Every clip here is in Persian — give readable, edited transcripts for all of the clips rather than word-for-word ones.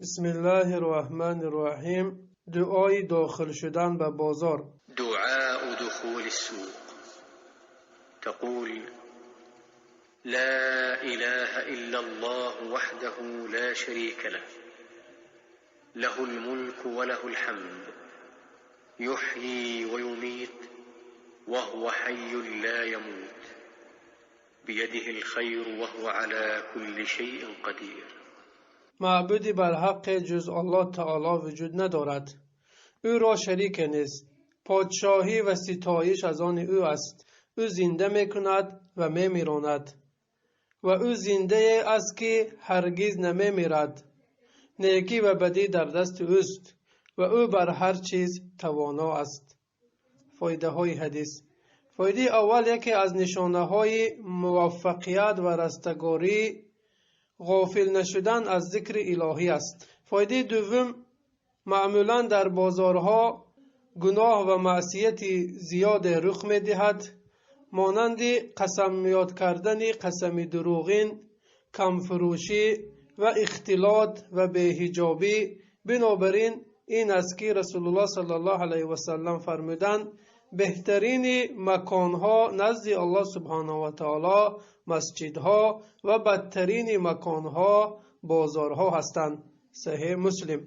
بسم الله الرحمن الرحیم. دعای داخل شدن به بازار. دعاء دخول السوق. تقول: لا إله إلا الله وحده لا شريك له، له الملك وله الحمد، يحيي ويميت وهو حي لا يموت، بيده الخير وهو على كل شيء قدير. معبودی بر حق جز الله تعالی وجود ندارد، او را شریک نیست. پادشاهی و ستایش از آن او است. او زنده می کند و می میراند و او زنده است که هرگز نمی میرد. نیکی و بدی در دست اوست و او بر هر چیز توانا است. فایده های حدیث. فایده اول، یکی از نشانه های موفقیت و رستگاری غافل نشدن از ذکر الهی است. فایده دوم، معمولا در بازارها گناه و معصیت زیاد رخ می دهد، مانند قسم یاد کردن قسم دروغین، کمفروشی و اختلاط و بی‌حجابی. بنابراین این است که رسول الله صلی الله علیه و سلم فرمودند بهترین مکانها نزد الله سبحانه و تعالی مسجدها و بدترین مکانها بازارها هستند. صحیح مسلم.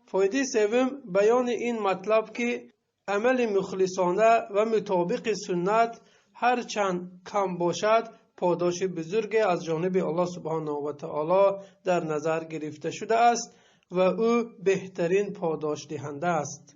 فایده سوم، بیان این مطلب که عمل مخلصانه و مطابق سنت هرچند کم باشد پاداش بزرگ از جانب الله سبحانه و تعالی در نظر گرفته شده است و او بهترین پاداش دهنده است.